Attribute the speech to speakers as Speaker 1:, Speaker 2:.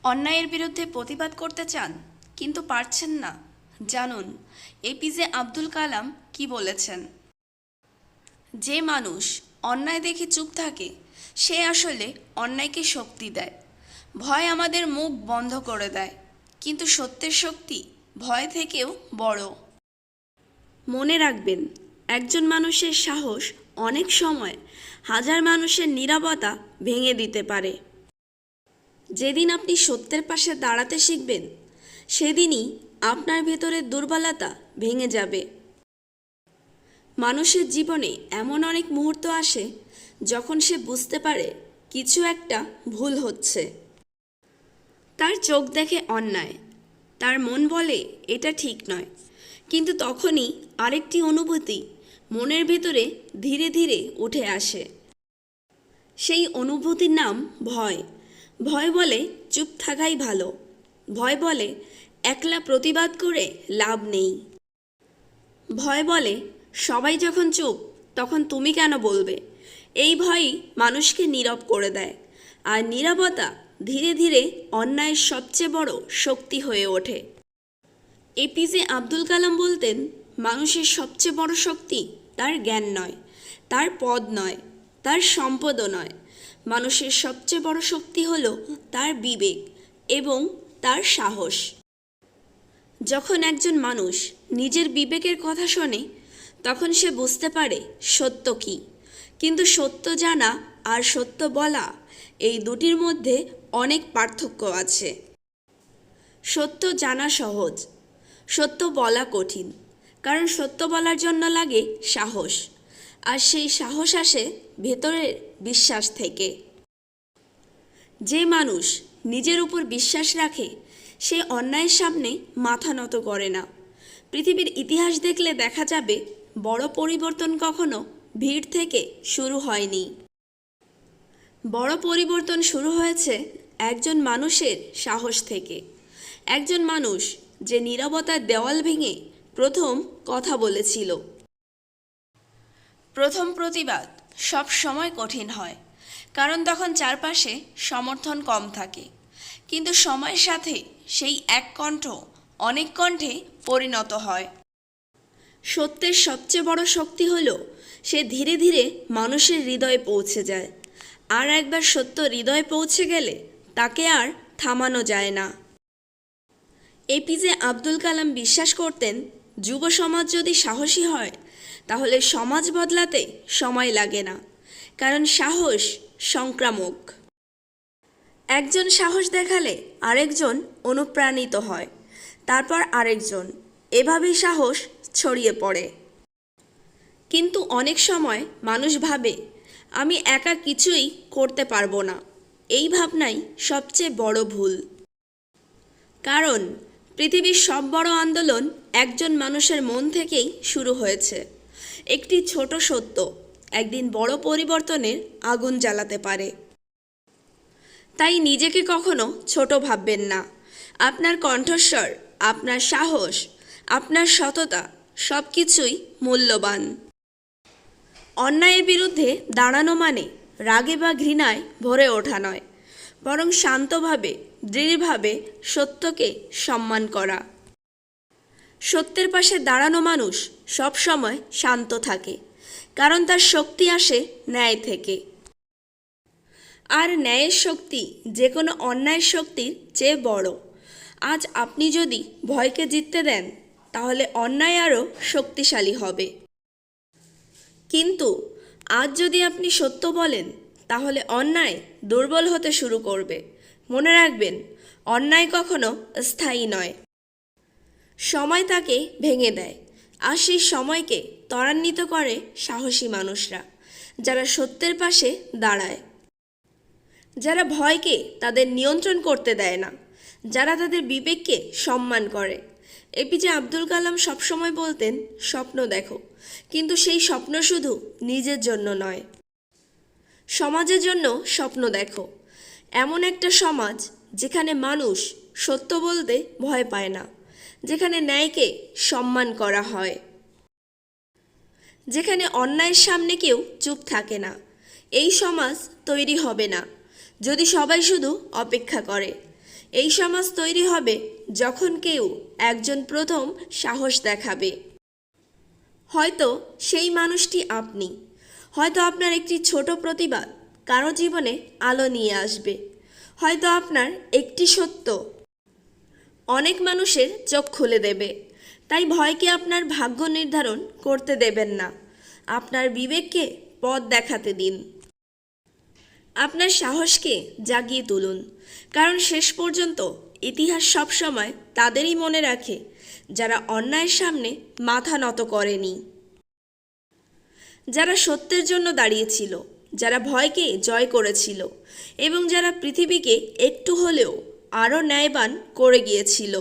Speaker 1: অন্যায়ের বিরুদ্ধে প্রতিবাদ করতে চান কিন্তু পারছেন না। জানুন এপিজে আব্দুল কালাম কি বলেছেন। যে মানুষ অন্যায় দেখে চুপ থাকে সে আসলে অন্যায়কে শক্তি দেয়। ভয় আমাদের মুখ বন্ধ করে দেয়, কিন্তু সত্যের শক্তি ভয় থেকেও বড়। মনে রাখবেন, একজন মানুষের সাহস অনেক সময় হাজার মানুষের নীরবতা ভেঙে দিতে পারে। যেদিন আপনি সত্যের পাশে দাঁড়াতে শিখবেন সেদিনই আপনার ভেতরের দুর্বলতা ভেঙে যাবে। মানুষের জীবনে এমন অনেক মুহূর্ত আসে যখন সে বুঝতে পারে কিছু একটা ভুল হচ্ছে। তার চোখ দেখে অন্যায়, তার মন বলে এটা ঠিক নয়, কিন্তু তখনই আরেকটি অনুভূতি মনের ভেতরে ধীরে ধীরে উঠে আসে। সেই অনুভূতির নাম ভয়। ভয় বলে চুপ থাকাই ভালো। ভয় বলে একলা প্রতিবাদ করে লাভ নেই। ভয় বলে সবাই যখন চুপ তখন তুমি কেন বলবে। এই ভয়ই মানুষকে নীরব করে দেয়, আর নীরবতা ধীরে ধীরে অন্যায়ের সবচেয়ে বড় শক্তি হয়ে ওঠে। এপিজে আব্দুল কালাম বলতেন, মানুষের সবচেয়ে বড় শক্তি তার জ্ঞান নয়, তার পদ নয়, তার সম্পদও নয়। মানুষের সবচেয়ে বড় শক্তি হলো তার বিবেক এবং তার সাহস। যখন একজন মানুষ নিজের বিবেকের কথা শোনে তখন সে বুঝতে পারে সত্য কী। কিন্তু সত্য জানা আর সত্য বলা, এই দুটির মধ্যে অনেক পার্থক্য আছে। সত্য জানা সহজ, সত্য বলা কঠিন। কারণ সত্য বলার জন্য লাগে সাহস, আর সেই সাহস আসে ভেতরের বিশ্বাস থেকে। যে মানুষ নিজের উপর বিশ্বাস রাখে সে অন্যায়ের সামনে মাথা নত করে না। পৃথিবীর ইতিহাস দেখলে দেখা যাবে বড় পরিবর্তন কখনো ভিড় থেকে শুরু হয়নি। বড় পরিবর্তন শুরু হয়েছে একজন মানুষের সাহস থেকে। একজন মানুষ যে নীরবতার দেওয়াল ভেঙে প্রথম কথা বলেছিল। প্রথম প্রতিবাদ সব সময় কঠিন হয়, কারণ তখন চারপাশে সমর্থন কম থাকে। কিন্তু সময়ের সাথে সেই এক কণ্ঠ অনেক কণ্ঠে পরিণত হয়। সত্যের সবচেয়ে বড় শক্তি হলো সে ধীরে ধীরে মানুষের হৃদয়ে পৌঁছে যায়। আর একবার সত্য হৃদয়ে পৌঁছে গেলে তাকে আর থামানো যায় না। এপিজে আব্দুল কালাম বিশ্বাস করতেন, যুব সমাজ যদি সাহসী হয় তাহলে সমাজ বদলাতে সময় লাগে না। কারণ সাহস সংক্রামক। একজন সাহস দেখালে আরেকজন অনুপ্রাণিত হয়, তারপর আরেকজন, এভাবেই সাহস ছড়িয়ে পড়ে। কিন্তু অনেক সময় মানুষ ভাবে আমি একা কিছুই করতে পারবো না। এই ভাবনাই সবচেয়ে বড় ভুল। কারণ পৃথিবীর সব বড় আন্দোলন একজন মানুষের মন থেকেই শুরু হয়েছে। একটি ছোট সত্য একদিন বড় পরিবর্তনের আগুন জ্বালাতে পারে। তাই নিজেকে কখনো ছোট ভাববেন না। আপনার কণ্ঠস্বর, আপনার সাহস, আপনার সততা সব কিছুই মূল্যবান। অন্যায়ের বিরুদ্ধে দাঁড়ানো মানে রাগে বা ঘৃণায় ভরে ওঠা নয়, বরং শান্তভাবে দৃঢ়ভাবে সত্যকে সম্মান করা। সত্যের পাশে দাঁড়ানো মানুষ সব সময় শান্ত থাকে, কারণ তার শক্তি আসে ন্যায় থেকে। আর ন্যায়ের শক্তি যে কোনো অন্যায়ের শক্তির চেয়ে বড়। আজ আপনি যদি ভয়কে জিততে দেন তাহলে অন্যায় আরও শক্তিশালী হবে। কিন্তু আজ যদি আপনি সত্য বলেন তাহলে অন্যায় দুর্বল হতে শুরু করবে। মনে রাখবেন, অন্যায় কখনো স্থায়ী নয়। সময় তাকে ভেঙে দেয়, আর সেই সময়কে ত্বরান্বিত করে সাহসী মানুষরা, যারা সত্যের পাশে দাঁড়ায়, যারা ভয়কে তাদের নিয়ন্ত্রণ করতে দেয় না, যারা তাদের বিবেককে সম্মান করে। এপিজে আব্দুল কালাম সবসময় বলতেন, স্বপ্ন দেখো, কিন্তু সেই স্বপ্ন শুধু নিজের জন্য নয়, সমাজের জন্য স্বপ্ন দেখো। এমন একটা সমাজ যেখানে মানুষ সত্য বলতে ভয় পায় না, যেখানে ন্যায়কে সম্মান করা হয়, যেখানে অন্যায়ের সামনে কেউ চুপ থাকে না। এই সমাজ তৈরি হবে না যদি সবাই শুধু অপেক্ষা করে, এই সমাজ তৈরি হবে যখন কেউ একজন প্রথম সাহস দেখাবে। হয়তো সেই মানুষটি আপনি, হয়তো আপনার একটি ছোট প্রতিবাদ কারো জীবনে আলো নিয়ে আসবে, হয়তো আপনার একটি সত্য অনেক মানুষের চোখ খুলে দেবে। তাই ভয়কে আপনার ভাগ্য নির্ধারণ করতে দেবেন না, আপনার বিবেককে পথ দেখাতে দিন। আপনার সাহসকে জাগিয়ে তুলুন, কারণ শেষ পর্যন্ত ইতিহাস সবসময় তাদেরই মনে রাখে যারা অন্যায়ের সামনে মাথা নত করেনি, যারা সত্যের জন্য দাঁড়িয়েছিল, যারা ভয়কে জয় করেছিল এবং যারা পৃথিবীকে একটু হলেও আরও ন্যায়বান করে গিয়েছিল।